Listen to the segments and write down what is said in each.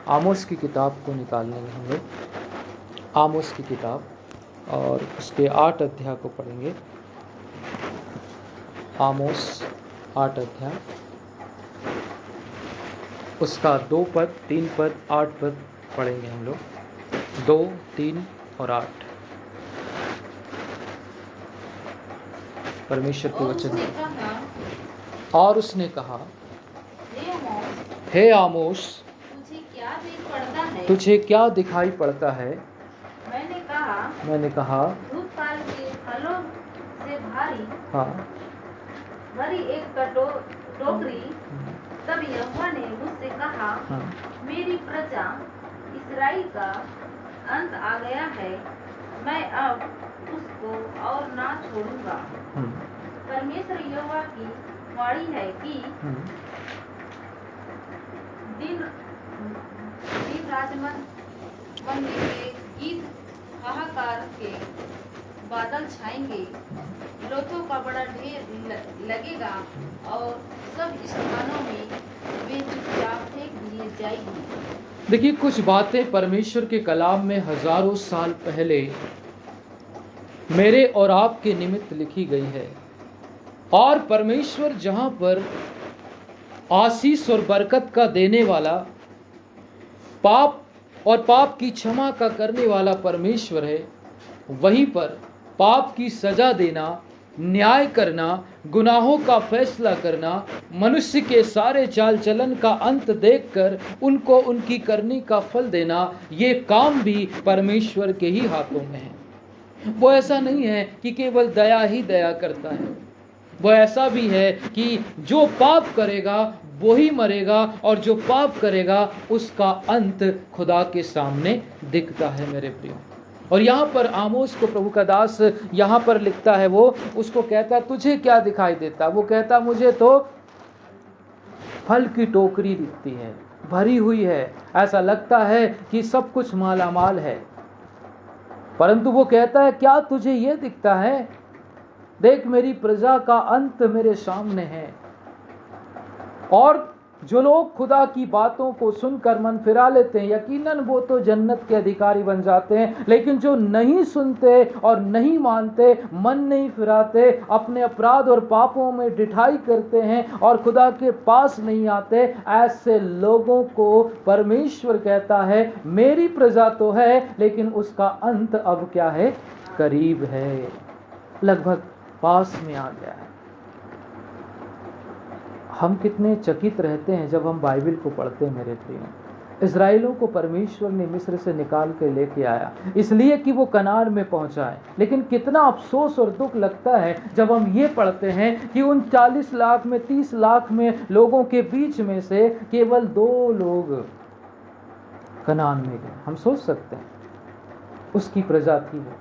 आमोस की किताब को निकाल लेंगे हम लोग। आमोस की किताब और उसके 8 अध्याय को पढ़ेंगे। आमोस 8 अध्याय, उसका 2 पद, 3 पद, 8 पद पढ़ेंगे हम लोग। 2, 3 और 8 परमेश्वर के वचन। और उसने कहा, हे आमोस, तुझे क्या दिखाई पड़ता है? मैंने कहा धूपकाल के फलों से हाँ, भरी एक टोकरी। तब यहोवा ने मुझसे कहा, हाँ, मेरी प्रजा इस्राएल का अंत आ गया है, मैं अब उसको और ना छोड़ूंगा। परमेश्वर यहोवा की वाणी है कि दिन राजमन के गीत हाहाकार के बादल छाएंगे, लोथों का बड़ा ढेर लगेगा और सब स्थानों में वे चुपचाप फेंक दिए जाएंगे। देखिए, कुछ बातें परमेश्वर के कलाम में हजारों साल पहले मेरे और आपके निमित्त लिखी गई है। और परमेश्वर जहां पर आशीष और बरकत का देने वाला, पाप और पाप की क्षमा का करने वाला परमेश्वर है, वहीं पर पाप की सजा देना, न्याय करना, गुनाहों का फैसला करना, मनुष्य के सारे चाल चलन का अंत देखकर उनको उनकी करनी का फल देना, ये काम भी परमेश्वर के ही हाथों में है। वो ऐसा नहीं है कि केवल दया ही दया करता है, वो ऐसा भी है कि जो पाप करेगा वो ही मरेगा, और जो पाप करेगा उसका अंत खुदा के सामने दिखता है मेरे प्रियो। और यहाँ पर आमोस को प्रभु का दास यहाँ पर लिखता है, वो उसको कहता, तुझे क्या दिखाई देता? वो कहता, मुझे तो फल की टोकरी दिखती है, भरी हुई है, ऐसा लगता है कि सब कुछ मालामाल है। परंतु वो कहता है, क्या तुझे ये दिखता है? देख, मेरी प्रजा का अंत मेरे सामने है। और जो लोग खुदा की बातों को सुनकर मन फिरा लेते हैं, यकीनन वो तो जन्नत के अधिकारी बन जाते हैं। लेकिन जो नहीं सुनते और नहीं मानते, मन नहीं फिराते, अपने अपराध और पापों में डिठाई करते हैं और खुदा के पास नहीं आते, ऐसे लोगों को परमेश्वर कहता है, मेरी प्रजा तो है लेकिन उसका अंत अब क्या है? करीब है, लगभग पास में आ गया है। हम कितने चकित रहते हैं जब हम बाइबल को पढ़ते हैं मेरे प्रियो। इस्राएलियों को परमेश्वर ने मिस्र से निकाल के लेके आया इसलिए कि वो कनान में पहुंचाए, लेकिन कितना अफसोस और दुख लगता है जब हम ये पढ़ते हैं कि उन 40 लाख में 30 लाख में लोगों के बीच में से केवल 2 लोग कनान में गए। हम सोच सकते हैं, उसकी प्रजा थी वो,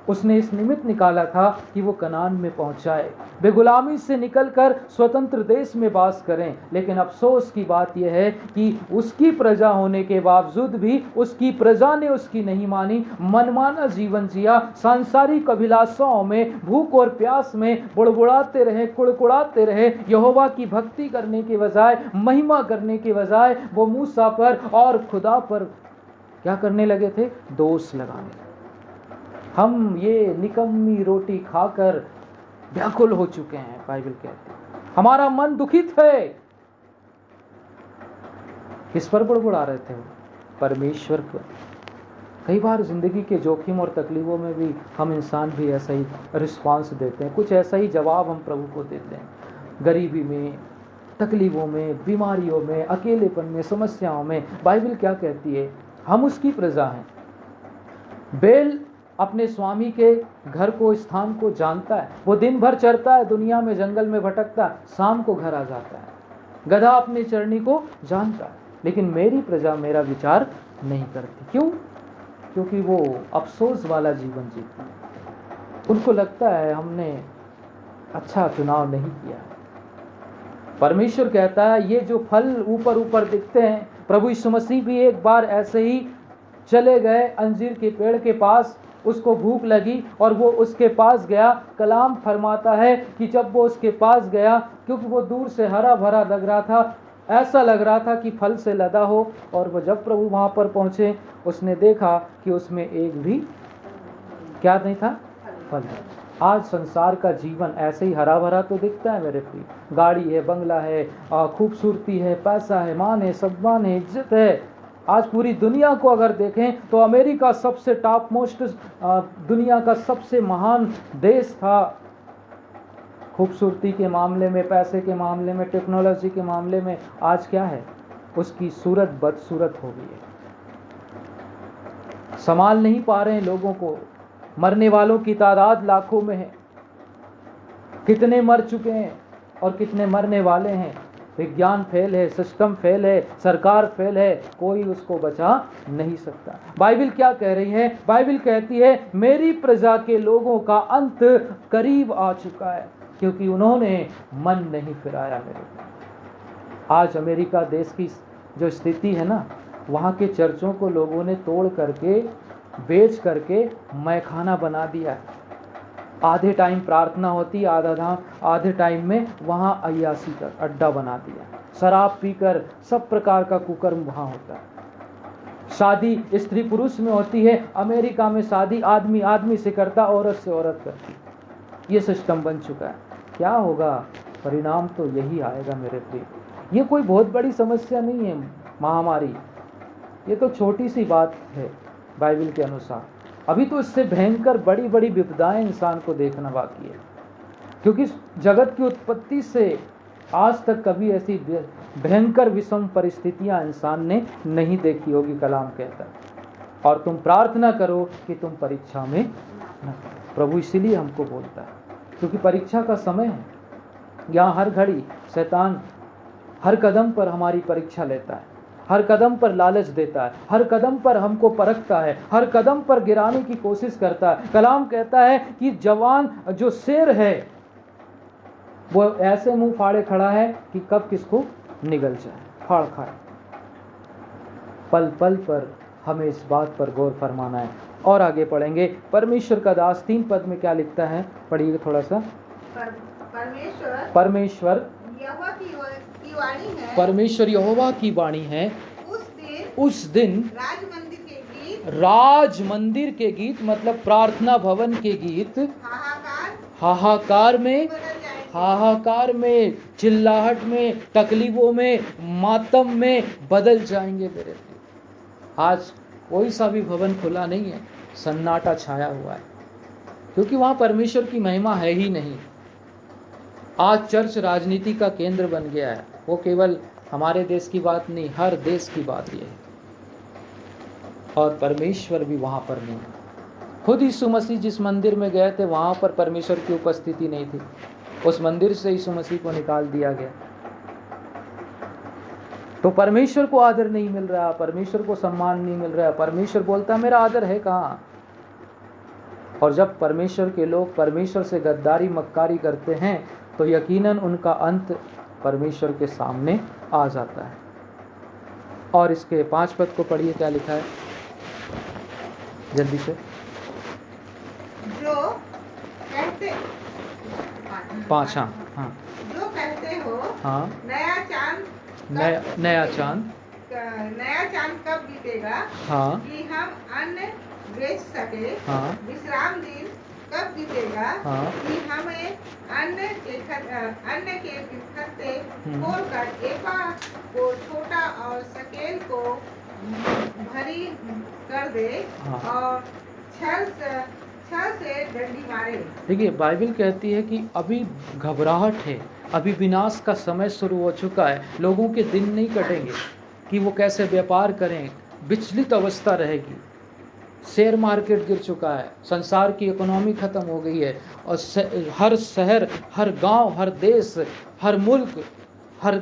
उसने इस निमित्त निकाला था कि वो कनान में पहुंचाए, वे गुलामी से निकलकर स्वतंत्र देश में वास करें। लेकिन अफसोस की बात यह है कि उसकी प्रजा होने के बावजूद भी उसकी प्रजा ने उसकी नहीं मानी, मनमाना जीवन जिया, सांसारिक अभिलाषाओं में, भूख और प्यास में बुड़बुड़ाते रहे, कुड़कुड़ाते रहे। यहोवा की भक्ति करने के बजाय, महिमा करने के बजाय वो मूसा पर और खुदा पर क्या करने लगे थे? दोष लगाने। हम ये निकम्मी रोटी खाकर व्याकुल हो चुके हैं, बाइबल कहती है, हमारा मन दुखित है। किस पर बुड़बुड़ा रहे थे? परमेश्वर पर। कई बार जिंदगी के जोखिम और तकलीफों में भी हम इंसान भी ऐसा ही रिस्पांस देते हैं, कुछ ऐसा ही जवाब हम प्रभु को देते हैं। गरीबी में, तकलीफों में, बीमारियों में, अकेलेपन में, समस्याओं में। बाइबल क्या कहती है? हम उसकी प्रजा हैं। बेल अपने स्वामी के घर को, स्थान को जानता है। वो दिन भर चरता है, दुनिया में जंगल में भटकता है, शाम को घर आ जाता है। गधा अपनी चरनी को जानता है, लेकिन मेरी प्रजा मेरा विचार नहीं करती। क्यों? क्योंकि वो अफसोस वाला जीवन जीती है। उनको लगता है हमने अच्छा चुनाव नहीं किया। परमेश्वर कहता है, ये जो फल ऊपर ऊपर दिखते हैं, प्रभु यीशु मसीह भी एक बार ऐसे ही चले गए अंजीर के पेड़ के पास, उसको भूख लगी और वो उसके पास गया। कलाम फरमाता है कि जब वो उसके पास गया, क्योंकि वो दूर से हरा भरा लग रहा था, ऐसा लग रहा था कि फल से लदा हो। और वो जब प्रभु वहां पर पहुंचे, उसने देखा कि उसमें एक भी क्या नहीं था, फल। आज संसार का जीवन ऐसे ही हरा भरा तो दिखता है मेरे प्रिय, गाड़ी है, बंगला है, खूबसूरती है, पैसा है, मान है, सम्मान है, इज्जत है। आज पूरी दुनिया को अगर देखें तो अमेरिका सबसे टॉप मोस्ट दुनिया का सबसे महान देश था, खूबसूरती के मामले में, पैसे के मामले में, टेक्नोलॉजी के मामले में। आज क्या है, उसकी सूरत बदसूरत हो गई है। संभाल नहीं पा रहे हैं लोगों को। मरने वालों की तादाद लाखों में है। कितने मर चुके हैं और कितने मरने वाले हैं। विज्ञान फेल है, सिस्टम फेल है, सरकार फेल है, कोई उसको बचा नहीं सकता। बाइबल क्या कह रही है? बाइबल कहती है मेरी प्रजा के लोगों का अंत करीब आ चुका है, क्योंकि उन्होंने मन नहीं फिराया मेरे। आज अमेरिका देश की जो स्थिति है ना, वहाँ के चर्चों को लोगों ने तोड़ करके, बेच करके मैखाना बना दिया है। आधे टाइम प्रार्थना होती, आधे टाइम में वहाँ अय्यासी का अड्डा बना दिया। शराब पीकर सब प्रकार का कुकर्म वहाँ होता है। शादी स्त्री पुरुष में होती है, अमेरिका में शादी आदमी आदमी से करता, औरत से औरत करती। ये सिस्टम बन चुका है। क्या होगा? परिणाम तो यही आएगा मेरे प्रिय। ये कोई बहुत बड़ी समस्या नहीं है महामारी, ये तो छोटी सी बात है बाइबल के अनुसार। अभी तो इससे भयंकर बड़ी बड़ी विपदाएं इंसान को देखना बाकी है, क्योंकि जगत की उत्पत्ति से आज तक कभी ऐसी भयंकर विषम परिस्थितियां इंसान ने नहीं देखी होगी, कलाम कहता है। और तुम प्रार्थना करो कि तुम परीक्षा में न। प्रभु इसीलिए हमको बोलता है, क्योंकि परीक्षा का समय है। यहाँ हर घड़ी शैतान हर कदम पर हमारी परीक्षा लेता है, हर कदम पर लालच देता है, हर कदम पर हमको परखता है, हर कदम पर गिराने की कोशिश करता है। कलाम कहता है कि जवान जो शेर है वो ऐसे मुंह फाड़े खड़ा है कि कब किसको निगल जाए, फाड़ खाए। पल पल पर हमें इस बात पर गौर फरमाना है। और आगे पढ़ेंगे। परमेश्वर का दास 3 पद में क्या लिखता है, पढ़िए थोड़ा सा। परमेश्वर यहोवा की वाणी है, परमेश्वर यहोवा की वाणी है। उस दिन राज मंदिर के गीत मतलब प्रार्थना भवन के गीत हाहाकार में, चिल्लाहट में, तकलीफों में, मातम में बदल जाएंगे मेरे। आज कोई सा भी भवन खुला नहीं है, सन्नाटा छाया हुआ है, क्योंकि वहां परमेश्वर की महिमा है ही नहीं। आज चर्च राजनीति का केंद्र बन गया है। वो केवल हमारे देश की बात नहीं, हर देश की बात ये है। और परमेश्वर भी वहां पर नहीं। खुद यीशु मसीह जिस मंदिर में गए थे वहां पर परमेश्वर की उपस्थिति नहीं थी। उस मंदिर से यीशु मसीह को निकाल दिया गया। तो परमेश्वर को आदर नहीं मिल रहा, परमेश्वर को सम्मान नहीं मिल रहा। परमेश्वर बोलता है मेरा आदर है कहाँ? और जब परमेश्वर के लोग परमेश्वर से गद्दारी मक्कारी करते हैं तो यकीनन उनका अंत परमेश्वर के सामने आ जाता है। और इसके 5 पद को पढ़िए, क्या लिखा है जल्दी से। जो कहते 5 हाँ जो कहते हो हाँ नया चांद कब बीतेगा, हाँ कि हम अन्न बेच सके, हाँ विश्राम दिन कब बीतेगा, हाँ कि हमें अन्न के खत्ते खोलकर एपा को छोटा और शकेल को भरी कर दे, हाँ। और छल से डंडी मारे। देखिए बाइबल कहती है कि अभी घबराहट है, अभी विनाश का समय शुरू हो चुका है। लोगों के दिन नहीं कटेंगे कि वो कैसे व्यापार करें, विचलित अवस्था रहेगी। शेयर मार्केट गिर चुका है, संसार की इकोनॉमी खत्म हो गई है, और हर शहर, हर गांव, हर देश, हर मुल्क, हर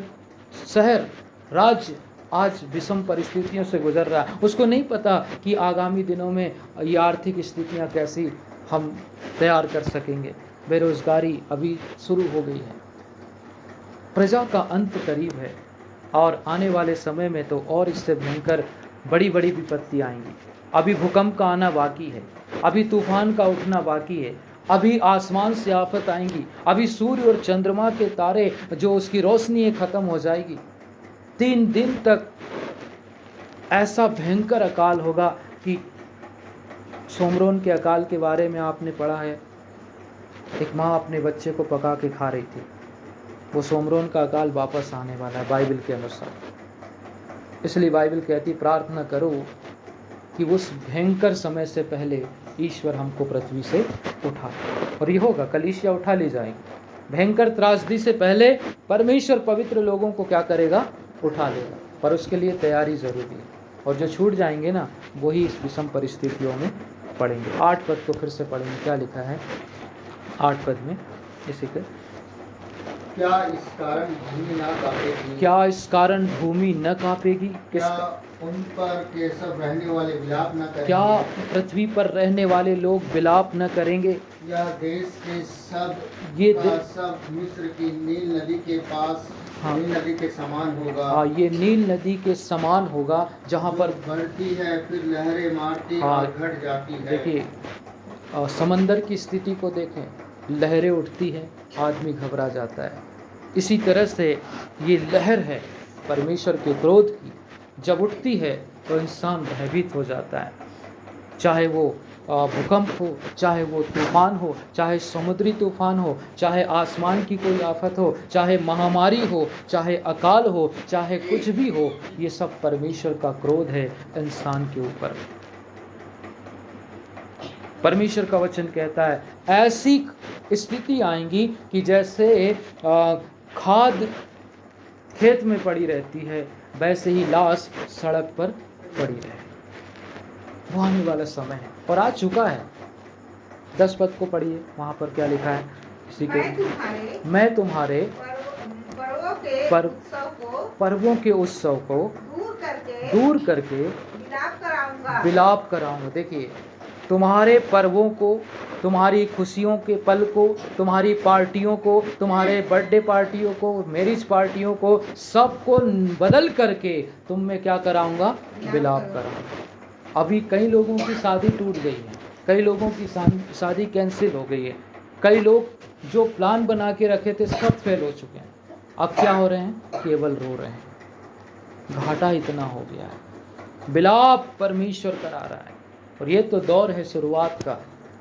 शहर, राज्य आज विषम परिस्थितियों से गुजर रहा है। उसको नहीं पता कि आगामी दिनों में ये आर्थिक स्थितियां कैसी हम तैयार कर सकेंगे। बेरोजगारी अभी शुरू हो गई है। प्रजा का अंत करीब है, और आने वाले समय में तो और इससे भयंकर बड़ी बड़ी विपत्ति आएंगी। अभी भूकंप का आना बाकी है, अभी तूफान का उठना बाकी है, अभी आसमान से आफत आएंगी, अभी सूर्य और चंद्रमा के तारे जो उसकी रोशनी खत्म हो जाएगी। 3 दिन तक ऐसा भयंकर अकाल होगा कि सोमरोन के अकाल के बारे में आपने पढ़ा है। एक माँ अपने बच्चे को पका के खा रही थी। वो सोमरोन का अकाल वापस आने वाला है बाइबल के अनुसार। इसलिए बाइबल कहती प्रार्थना करो कि उस भयंकर समय से पहले ईश्वर हमको पृथ्वी से उठा, और ये होगा, कलीसिया उठा ली जाएगी। भयंकर त्रासदी से पहले परमेश्वर पवित्र लोगों को क्या करेगा? उठा लेगा, पर उसके लिए तैयारी जरूरी है। और जो छूट जाएंगे ना, वही इस विषम परिस्थितियों में पड़ेंगे। 8 पद को फिर से पढ़ेंगे, क्या लिखा है 8 पद में? इसी के क्या इस कारण भूमि न कांपेगी? क्या इस कारण भूमि न कांपेगी? क्या उन पर के सब रहने वाले विलाप न करेंगे? क्या पृथ्वी पर रहने वाले लोग विलाप न करेंगे? यह देश के सब सब मिस्र की नील नदी के पास नील नदी के समान होगा। हाँ, ये नील नदी के समान होगा, जहाँ पर बढ़ती है फिर लहरें मारती और घट जाती है। देखिए समंदर की स्थिति को देखें, लहरें उठती हैं, आदमी घबरा जाता है। इसी तरह से ये लहर है परमेश्वर के क्रोध की, जब उठती है तो इंसान भयभीत हो जाता है। चाहे वो भूकंप हो, चाहे वो तूफान हो, चाहे समुद्री तूफान हो, चाहे आसमान की कोई आफत हो, चाहे महामारी हो, चाहे अकाल हो, चाहे कुछ भी हो, ये सब परमेश्वर का क्रोध है इंसान के ऊपर। परमेश्वर का वचन कहता है ऐसी स्थिति आएंगी कि जैसे खाद खेत में पड़ी रहती है, वैसे ही लाश सड़क पर पड़ी रहे। वो आने वाला समय है और आ चुका है। 10 पद को पढ़िए, वहां पर क्या लिखा है? इसी के मैं तुम्हारे पर्वों के उत्सव को दूर करके विलाप कराऊंगा। देखिए, तुम्हारे पर्वों को, तुम्हारी खुशियों के पल को, तुम्हारी पार्टियों को, तुम्हारे बर्थडे पार्टियों को, मैरिज पार्टियों को, सबको बदल करके तुम में क्या कराऊंगा? विलाप कराऊंगा। अभी कई लोगों की शादी टूट गई है, कई लोगों की शादी कैंसिल हो गई है, कई लोग जो प्लान बना के रखे थे सब फेल हो चुके हैं। अब क्या हो रहे हैं? केवल रो रहे हैं। घाटा इतना हो गया है, विलाप परमेश्वर करा रहा है। और ये तो दौर है शुरुआत का।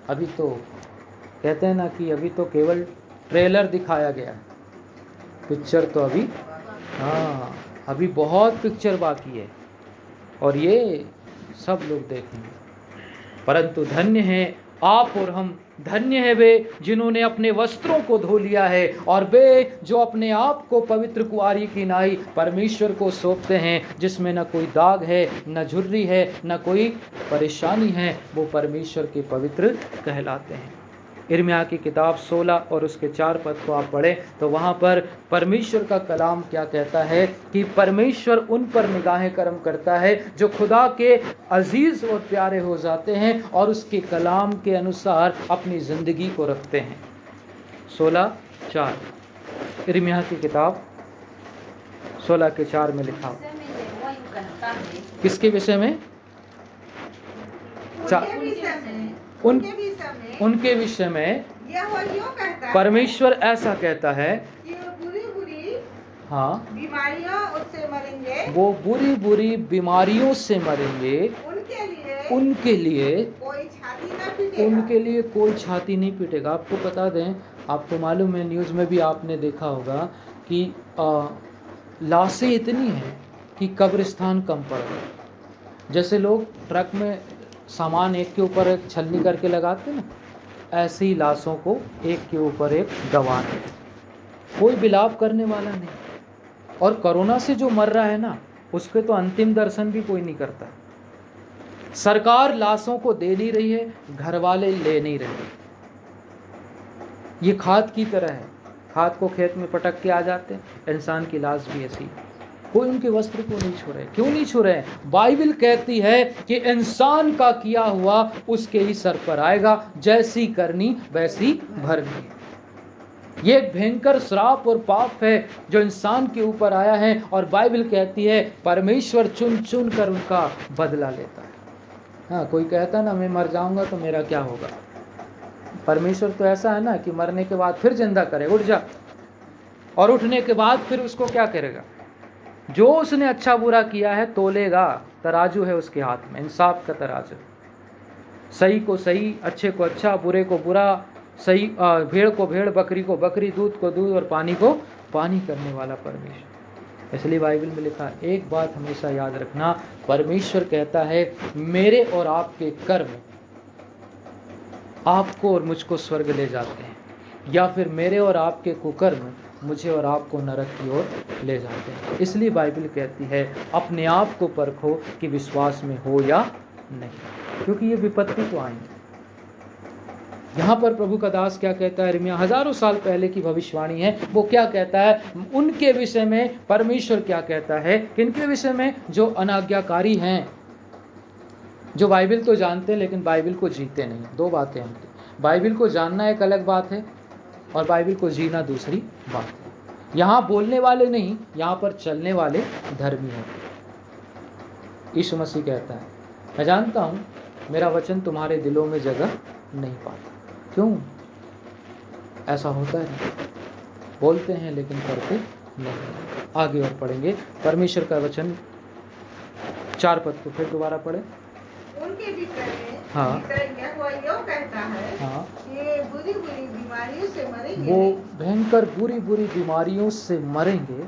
अभी तो कहते हैं ना कि अभी तो केवल ट्रेलर दिखाया गया है, पिक्चर तो अभी अभी बहुत पिक्चर बाकी है और ये सब लोग देखेंगे। परंतु धन्य है आप और हम, धन्य है वे जिन्होंने अपने वस्त्रों को धो लिया है और वे जो अपने आप को पवित्र कुआरी की नाई परमेश्वर को सौंपते हैं, जिसमें न कोई दाग है, न झुर्री है, न कोई परेशानी है, वो परमेश्वर के पवित्र कहलाते हैं। यिर्मयाह की किताब 16 और उसके 4 पद को आप पढ़ें तो वहाँ पर परमेश्वर का कलाम क्या कहता है कि परमेश्वर उन पर निगाहें करम करता है जो खुदा के अजीज और प्यारे हो जाते हैं और उसके कलाम के अनुसार अपनी ज़िंदगी को रखते हैं। 16:4 यिर्मयाह की किताब 16 के 4 में लिखा। किसके विषय में? उनके विषय में परमेश्वर ऐसा कहता है कि बीमारियां उससे मरेंगे, वो बुरी बुरी बीमारियों से मरेंगे। उनके लिए कोई छाती नहीं पीटेगा। आपको बता दें, आपको मालूम है, न्यूज़ में भी आपने देखा होगा कि लाशें इतनी हैं कि कब्रिस्तान कम पड़ गए। जैसे लोग ट्रक में सामान एक के ऊपर एक छलनी करके लगाते ना, ऐसी लाशों को एक के ऊपर एक दबा दे, कोई विलाप करने वाला नहीं। और कोरोना से जो मर रहा है ना, उसके तो अंतिम दर्शन भी कोई नहीं करता। सरकार लाशों को दे नहीं रही है, घर वाले ले नहीं रहे। ये खाद की तरह है, खाद को खेत में पटक के आ जाते हैं। इंसान की लाश भी ऐसी, कोई उनके वस्त्र को नहीं छू रहे। क्यों नहीं छू रहे? बाइबल कहती है कि इंसान का किया हुआ उसके ही सर पर आएगा, जैसी करनी वैसी भरनी। ये एक भयंकर श्राप और पाप है जो इंसान के ऊपर आया है, और बाइबल कहती है परमेश्वर चुन चुन कर उनका बदला लेता है। हाँ, कोई कहता ना मैं मर जाऊंगा तो मेरा क्या होगा। परमेश्वर तो ऐसा है ना कि मरने के बाद फिर जिंदा करे, उठ जा, और उठने के बाद फिर उसको क्या करेगा? जो उसने अच्छा बुरा किया है तोलेगा, तराजू है उसके हाथ में, इंसाफ का तराजू। सही को सही, अच्छे को अच्छा, बुरे को बुरा, सही भेड़ को भेड़, बकरी को बकरी, दूध को दूध और पानी को पानी करने वाला परमेश्वर। इसलिए बाइबल में लिखा है, एक बात हमेशा याद रखना, परमेश्वर कहता है मेरे और आपके कर्म आपको और मुझको स्वर्ग ले जाते हैं, या फिर मेरे और आपके कुकर्म मुझे और आपको नरक की ओर ले जाते हैं। इसलिए बाइबल कहती है अपने आप को परखो कि विश्वास में हो या नहीं, क्योंकि ये विपत्ति तो आएंगे। यहाँ पर प्रभु का दास क्या कहता है, यिर्मयाह हजारों साल पहले की भविष्यवाणी है, वो क्या कहता है उनके विषय में, परमेश्वर क्या कहता है किनके विषय में, जो अनाज्ञाकारी हैं, जो बाइबल तो जानते हैं लेकिन बाइबल को जीते नहीं। दो बातें हैं उनकी, बाइबल को जानना एक अलग बात है और बाइबल को जीना दूसरी बात है। यहाँ बोलने वाले नहीं, यहाँ पर चलने वाले धर्मी हैं। यीशु मसीह कहता है मैं जानता हूँ मेरा वचन तुम्हारे दिलों में जगह नहीं पाता। क्यों ऐसा होता है? बोलते हैं लेकिन करते नहीं। आगे और पढ़ेंगे परमेश्वर का वचन 4 पद को फिर दोबारा पढ़े। उनके विषय में हाँ। यहोवा यूं कहता है, हाँ, ये बुरी बुरी बीमारियों से मरेंगे, वो भयंकर बुरी बुरी बीमारियों से मरेंगे,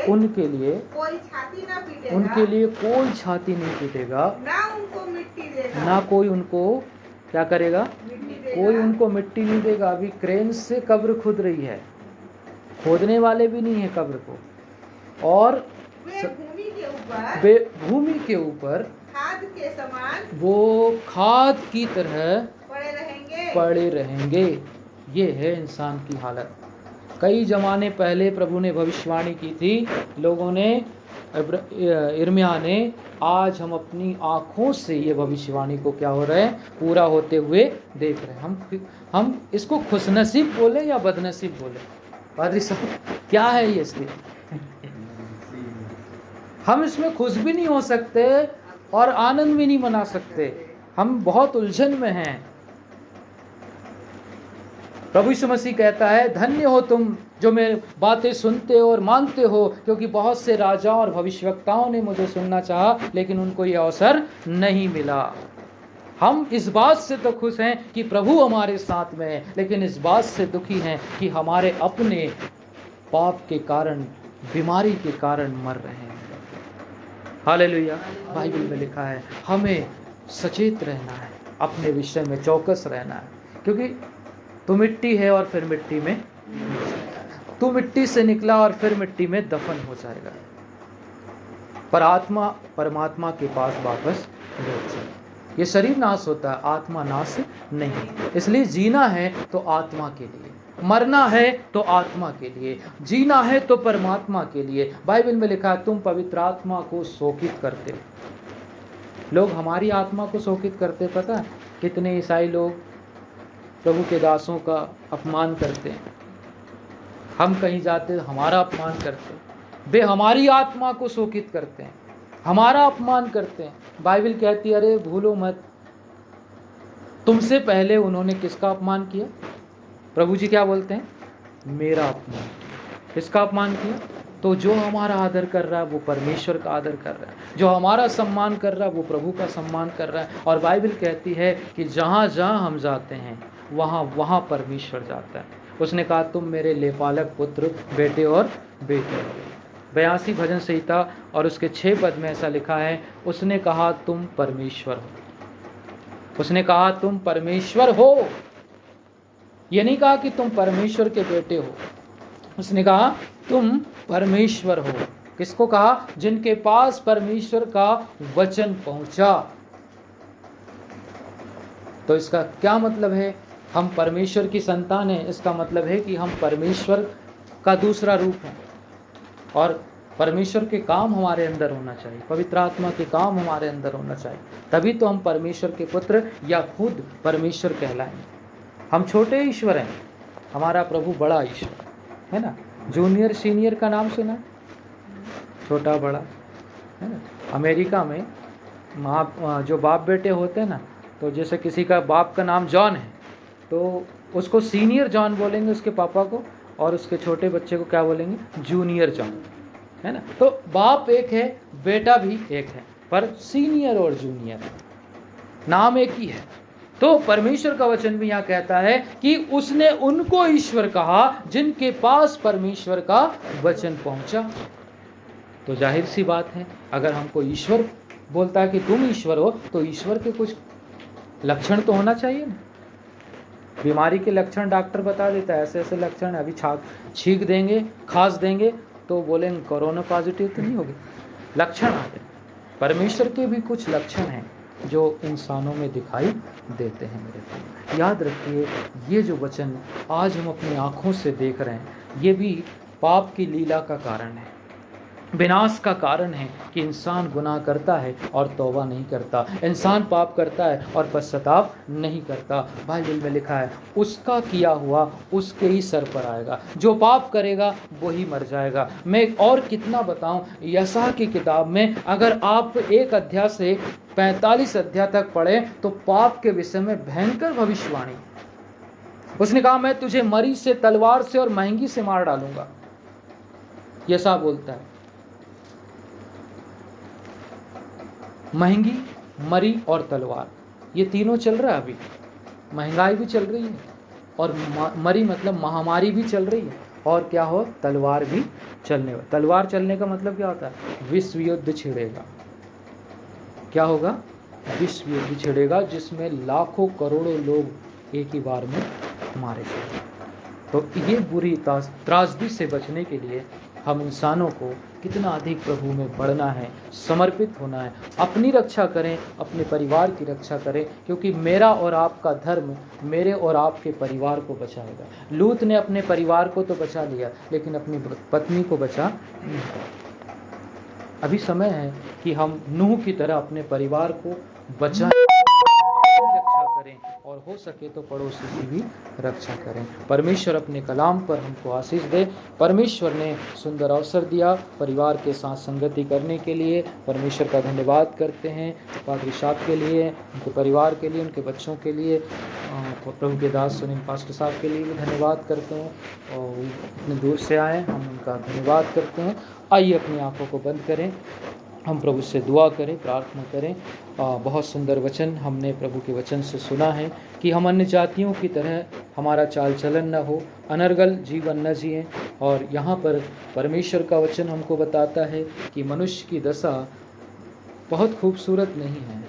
उनके लिए कोई छाती ना पीटेगा, उनके लिए कोई छाती नहीं पीटेगा, ना उनको मिट्टी देगा, ना कोई उनको क्या करेगा, मिट्टी देगा, कोई उनको मिट्टी नहीं देगा। अभी क्रेन से कब्र खुद रही है, खोदने वाले भी नहीं है कब्र को, और वे भूमि के ऊपर खाद के समान वो खाद की तरह पड़े रहेंगे। ये है इंसान की हालत। कई जमाने पहले प्रभु ने भविष्यवाणी की थी, लोगों ने, यिर्मयाह ने, आज हम अपनी आंखों से ये भविष्यवाणी को क्या हो रहे हैं, पूरा होते हुए देख रहे हैं। हम इसको खुशनसीब बोले या बदनसीब बोले? पादरी साहब क्या है ये स्थिति? हम इसमें खुश भी नहीं हो सकते और आनंद भी नहीं मना सकते, हम बहुत उलझन में हैं। प्रभु यीशु मसीह कहता है धन्य हो तुम जो मेरी बातें सुनते हो और मानते हो, क्योंकि बहुत से राजाओं और भविष्यवक्ताओं ने मुझे सुनना चाहा लेकिन उनको ये अवसर नहीं मिला। हम इस बात से तो खुश हैं कि प्रभु हमारे साथ में है, लेकिन इस बात से दुखी हैं कि हमारे अपने पाप के कारण, बीमारी के कारण मर रहे हैं। हालेलुया। बाइबल में लिखा है हमें सचेत रहना है, अपने विषय में चौकस रहना है, क्योंकि तू मिट्टी है और फिर मिट्टी में, तू मिट्टी से निकला और फिर मिट्टी में दफन हो जाएगा। पर आत्मा परमात्मा के पास वापस लौट जाएगी। ये शरीर नाश होता है, आत्मा नाश नहीं। इसलिए जीना है तो आत्मा के लिए, मरना है तो आत्मा के लिए, जीना है तो परमात्मा के लिए। बाइबल में लिखा है तुम पवित्र आत्मा को शोकित करते हो। लोग हमारी आत्मा को शोकित करते, पता है कितने ईसाई लोग प्रभु के दासों का अपमान करते हैं। हम कहीं जाते हमारा अपमान करते हैं, वे हमारी आत्मा को शोकित करते हैं, हमारा अपमान करते हैं। बाइबल कहती है अरे भूलो मत, तुमसे पहले उन्होंने किसका अपमान किया? प्रभु जी क्या बोलते हैं? मेरा अपमान। किसका अपमान किया? तो जो हमारा आदर कर रहा है वो परमेश्वर का आदर कर रहा है, जो हमारा सम्मान कर रहा है वो प्रभु का सम्मान कर रहा है। और बाइबल कहती है कि जहाँ जहाँ हम जाते हैं वहाँ वहाँ परमेश्वर जाता है। उसने कहा तुम मेरे लेपालक पुत्र, बेटे और बेटे हो। 82 भजन संहिता और उसके 6 पद में ऐसा लिखा है, उसने कहा तुम परमेश्वर हो। उसने कहा तुम परमेश्वर हो। ये नहीं कहा कि तुम परमेश्वर के बेटे हो, उसने कहा तुम परमेश्वर हो। किसको कहा? जिनके पास परमेश्वर का वचन पहुंचा। तो इसका क्या मतलब है? हम परमेश्वर की संतान हैं, इसका मतलब है कि हम परमेश्वर का दूसरा रूप हैं और परमेश्वर के काम हमारे अंदर होना चाहिए, पवित्र आत्मा के काम हमारे अंदर होना चाहिए, तभी तो हम परमेश्वर के पुत्र या खुद परमेश्वर कहलाएंगे। हम छोटे ईश्वर हैं, हमारा प्रभु बड़ा ईश्वर है ना। जूनियर सीनियर का नाम सुना? छोटा बड़ा है ना। अमेरिका में जो बाप बेटे होते हैं ना, तो जैसे किसी का बाप का नाम जॉन है तो उसको सीनियर जॉन बोलेंगे उसके पापा को, और उसके छोटे बच्चे को क्या बोलेंगे? Junior John. है ना। तो बाप एक है, बेटा भी एक है, पर सीनियर और जूनियर नाम एक ही है। तो परमेश्वर का वचन भी यहाँ कहता है कि उसने उनको ईश्वर कहा जिनके पास परमेश्वर का वचन पहुंचा। तो जाहिर सी बात है, अगर हमको ईश्वर बोलता है कि तुम ईश्वर हो, तो ईश्वर के कुछ लक्षण तो होना चाहिए ना। बीमारी के लक्षण डॉक्टर बता देता है, ऐसे ऐसे लक्षण है, अभी छींक देंगे, खांस देंगे तो बोलेंगे कोरोना पॉजिटिव तो नहीं होगी, लक्षण आते। परमेश्वर के भी कुछ लक्षण हैं जो इंसानों में दिखाई देते हैं। मेरे को याद रखिए, ये जो वचन आज हम अपनी आंखों से देख रहे हैं, ये भी पाप की लीला का कारण है, विनाश का कारण है कि इंसान गुनाह करता है और तौबा नहीं करता, इंसान पाप करता है और पश्चाताप नहीं करता। बाइबल में लिखा है उसका किया हुआ उसके ही सर पर आएगा, जो पाप करेगा वही मर जाएगा। मैं और कितना बताऊं, यशायाह की किताब में अगर आप 1 अध्याय से 45 अध्याय तक पढ़े तो पाप के विषय में भयंकर भविष्यवाणी। उसने कहा मैं तुझे मरी से, तलवार से और महंगी से मार डालूंगा। यशायाह बोलता है महंगी, मरी और तलवार, ये तीनों चल रहा है अभी। महंगाई भी चल रही है और मरी मतलब महामारी भी चल रही है, और क्या हो, तलवार भी चलने वाली। तलवार चलने का मतलब क्या होता है, विश्व युद्ध छिड़ेगा। क्या होगा, विश्व युद्ध छिड़ेगा जिसमें लाखों करोड़ों लोग एक ही बार में मारे जाएंगे। तो ये बुरी त्रासदी से बचने के लिए हम इंसानों को कितना अधिक प्रभु में बढ़ना है, समर्पित होना है, अपनी रक्षा करें, अपने परिवार की रक्षा करें, क्योंकि मेरा और आपका धर्म मेरे और आपके परिवार को बचाएगा। लूत ने अपने परिवार को तो बचा लिया, लेकिन अपनी पत्नी को बचा नहीं। अभी समय है कि हम नूह की तरह अपने परिवार को बचाएं, रक्षा करें, और हो सके तो पड़ोसी की भी रक्षा करें। परमेश्वर अपने कलाम पर हमको आशीष दे। परमेश्वर ने सुंदर अवसर दिया परिवार के साथ संगति करने के लिए। परमेश्वर का धन्यवाद करते हैं पादरी साहब के लिए, उनके परिवार के लिए, उनके बच्चों के लिए, प्रभु के दास सुनील पास्टर साहब के लिए भी धन्यवाद करते हैं, और इतने दूर से आए, हम उनका धन्यवाद करते हैं। आइए अपनी आंखों को बंद करें, हम प्रभु से दुआ करें, प्रार्थना करें। बहुत सुंदर वचन हमने प्रभु के वचन से सुना है कि हम अन्य जातियों की तरह हमारा चाल चलन न हो, अनर्गल जीवन न जिएं। और यहाँ पर परमेश्वर का वचन हमको बताता है कि मनुष्य की दशा बहुत खूबसूरत नहीं है।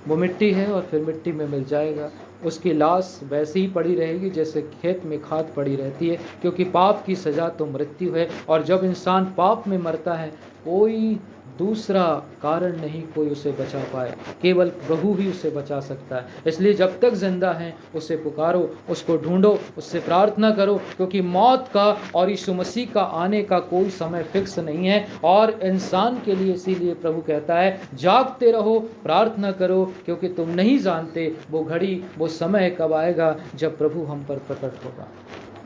वो मिट्टी है और फिर मिट्टी में मिल जाएगा, उसकी लाश वैसे ही पड़ी रहेगी जैसे खेत में खाद पड़ी रहती है, क्योंकि पाप की सज़ा तो मृत्यु है। और जब इंसान पाप में मरता है, कोई दूसरा कारण नहीं कोई उसे बचा पाए, केवल प्रभु ही उसे बचा सकता है। इसलिए जब तक जिंदा हैं उसे पुकारो, उसको ढूंढो, उससे प्रार्थना करो, क्योंकि मौत का और यीशु मसीह का आने का कोई समय फिक्स नहीं है। और इंसान के लिए इसीलिए प्रभु कहता है जागते रहो, प्रार्थना करो, क्योंकि तुम नहीं जानते वो घड़ी, वो समय कब आएगा जब प्रभु हम पर प्रकट होगा।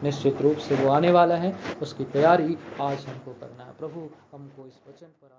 निश्चित रूप से वो आने वाला है, उसकी तैयारी आज हमको करना है। प्रभु हमको इस वचन पर